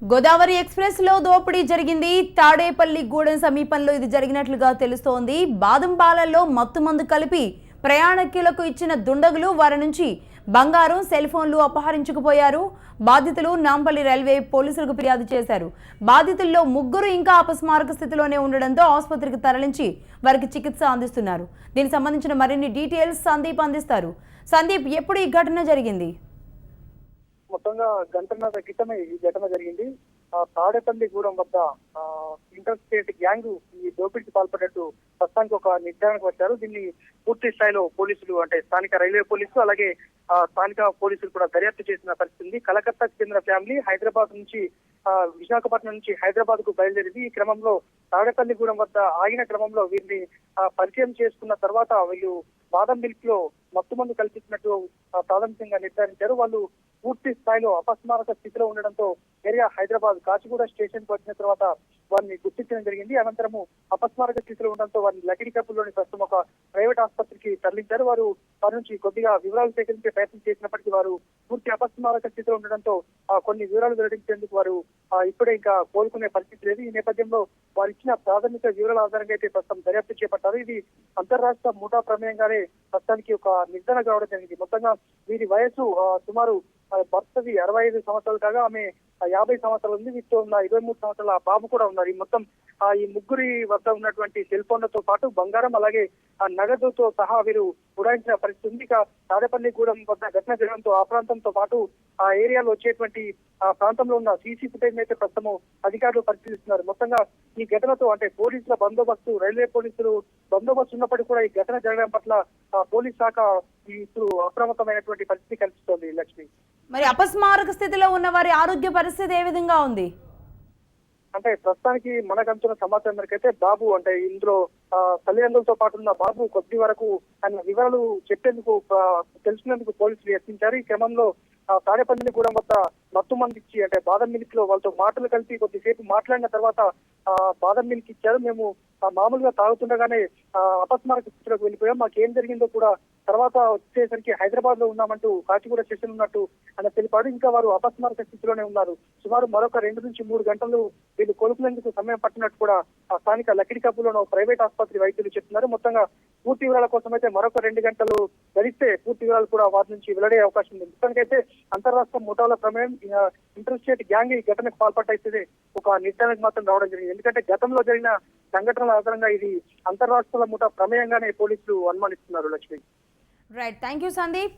Godavari express లో దోపిడీ జరిగింది. తాడేపల్లి గూడెం సమీపంలో ఇది జరిగినట్లుగా తెలుస్తోంది. బాదంపాలల్లో మత్తుమందు కలిపి ప్రయాణికులకు ఇచ్చిన దుండగులు వారి నుంచి బంగారం, సెల్ ఫోన్లు అపహరించుకుపోయారు. బాధితులు నాంపల్లి రైల్వే పోలీసులకు ఫిర్యాదు చేశారు. బాధితుల్లో ముగ్గురు ఇంకా అపస్మారక స్థితిలోనే ఉండడంతో ఆసుపత్రికి తరలించి వారికి చికిత్స అందిస్తున్నారు. దీనికి సంబంధించిన మరిన్ని డీటెయిల్స్ సందీప్ అందిస్తారు. సందీప్, ఎప్పుడు ఈ ఘటన జరిగింది? మొత్తంగా గంటన్నర క్రితమే ఈ ఘటన జరిగింది. తాడేపల్లి గూడెం వద్ద ఇంటర్ స్టేట్ గ్యాంగ్ ఈ దోపిడీకి పాల్పడినట్టు ప్రస్తుతానికి ఒక నిర్ధారణకు వచ్చారు. దీన్ని పూర్తి స్థాయిలో పోలీసులు అంటే స్థానిక రైల్వే పోలీసులు అలాగే స్థానిక పోలీసులు కూడా దర్యాప్తు చేసిన పరిస్థితి ఉంది. కలకత్తాకు చెందిన ఫ్యామిలీ హైదరాబాద్ నుంచి విశాఖపట్నం నుంచి హైదరాబాద్ కు బయలుదేరింది. ఈ క్రమంలో తాడేపల్లి గూడెం వద్ద ఆగిన క్రమంలో వీరిని పరిచయం చేసుకున్న తర్వాత వీళ్ళు బాదం మిల్క్ లో మత్తుమందు కల్పించినట్టు ప్రాథమికంగా నిర్ధారించారు. వాళ్ళు పూర్తి స్థాయిలో అపస్మారక స్థితిలో ఉండడంతో ఏరియా హైదరాబాద్ కాచిగూడ స్టేషన్ కు వచ్చిన తర్వాత వారిని గుర్తించడం జరిగింది. అనంతరము అపస్మారక స్థితిలో ఉండడంతో వారిని లకిడికప్పులోని ప్రస్తుతం ఒక ప్రైవేట్ ఆసుపత్రికి తరలించారు. వారి నుంచి కొద్దిగా వివరాలు సేకరించే ప్రయత్నం చేసినప్పటికీ వారు పూర్తి అపస్మారక స్థితిలో ఉండడంతో కొన్ని వివరాలు వెల్లడించేందుకు వారు ఇప్పుడే ఇంకా కోలుకునే పరిస్థితి లేదు. ఈ నేపథ్యంలో వారు ఇచ్చిన ప్రాథమిక వివరాల ఆధారంగా అయితే ప్రస్తుతం దర్యాప్తు చేపట్టారు. ఇది అంతర్రాష్ట్ర ముఠా ప్రమేయంగానే ప్రస్తుతానికి ఒక నిర్ధారణ కావడం జరిగింది. మొత్తంగా వీరి వయసు సుమారు భర్తది 65 సంవత్సరాలు కాగా ఆమె 50 సంవత్సరాలు ఉంది. వీటితో ఉన్న 23 సంవత్సరాల బాబు కూడా ఉన్నారు. ఈ మొత్తం ఈ ముగ్గురి వద్ద ఉన్నటువంటి సెల్ ఫోన్లతో పాటు బంగారం అలాగే నగదుతో సహా వీరు ఉడాయించిన పరిస్థితి ఉంది. ఇక తాడేపల్లి గూడెం వద్ద ఘటన జరగడంతో ఆ ప్రాంతంతో పాటు ఆ ఏరియాలో వచ్చేటువంటి ప్రాంతంలో ఉన్న సీసీ ఫుటేజ్ అయితే ప్రస్తుతం అధికారులు పరిశీలిస్తున్నారు. మొత్తంగా ఈ ఘటనతో అంటే పోలీసుల బందోబస్తు రైల్వే పోలీసులు బందోబస్తు ఉన్నప్పటికీ కూడా ఈ ఘటన జరగడం పట్ల పోలీస్ శాఖ ఇప్పుడు అప్రమత్తమైనటువంటి పరిస్థితి కనిపిస్తోంది. లక్ష్మి, మరి అపస్మారక స్థితిలో ఉన్న వారి ఆరోగ్య పరిస్థితి ఏ విధంగా ఉంది? అంటే ప్రస్తుతానికి మనకు అందుతున్న సమాచారం మేరకైతే బాబు అంటే ఇందులో తల్లిదండ్రులతో పాటు ఉన్న బాబు కొద్ది వరకు ఆయన వివరాలు చెప్పేందుకు తెలుసుకునేందుకు పోలీసులు యత్నించారు. ఈ క్రమంలో తాడేపల్లి గూడెం వద్ద మత్తు మంది ఇచ్చి అంటే బాదం మిల్క్ లో వాళ్ళతో మాటలు కలిపి కొద్దిసేపు మాట్లాడిన తర్వాత బాదం మిల్క్ ఇచ్చారు. మేము మామూలుగా తాగుతుండగానే అపస్మారక స్థితిలోకి వెళ్ళిపోయాం. మాకు ఏం జరిగిందో కూడా తర్వాత వచ్చేసరికి హైదరాబాద్ లో ఉన్నామంటూ కాచిగూడ స్టేషన్ ఉన్నట్టు ఆయన తెలిపాడు. ఇంకా వారు అపస్మారక స్థితిలోనే ఉన్నారు. సుమారు మరొక 2 నుంచి 3 గంటలు వీళ్ళు కోలుకునేందుకు సమయం పట్టినట్టు కూడా స్థానిక లకిడికప్పులోని ప్రైవేట్ ఆసుపత్రి వైద్యులు చెప్తున్నారు. మొత్తంగా పూర్తి వివరాల కోసం అయితే మరొక 2 గంటలు గడిస్తే పూర్తి వివరాలు కూడా వారి నుంచి వెల్లడే అవకాశం ఉంది. మొత్తానికైతే అంతర్రాష్ట్ర ముఠాల ప్రమేయం ఇంటర్ స్టేట్ గ్యాంగ్ ఈ ఘటనకు పాల్పట్టయితే ఒక నిర్ధారణకు మాత్రం రావడం జరిగింది. ఎందుకంటే గతంలో జరిగిన సంఘటనల ఆధారంగా ఇది అంతర్రాష్ట్రాల ముఠా ప్రమేయంగానే పోలీసులు అనుమానిస్తున్నారు. Lakshmi, right, thank you Sandeep.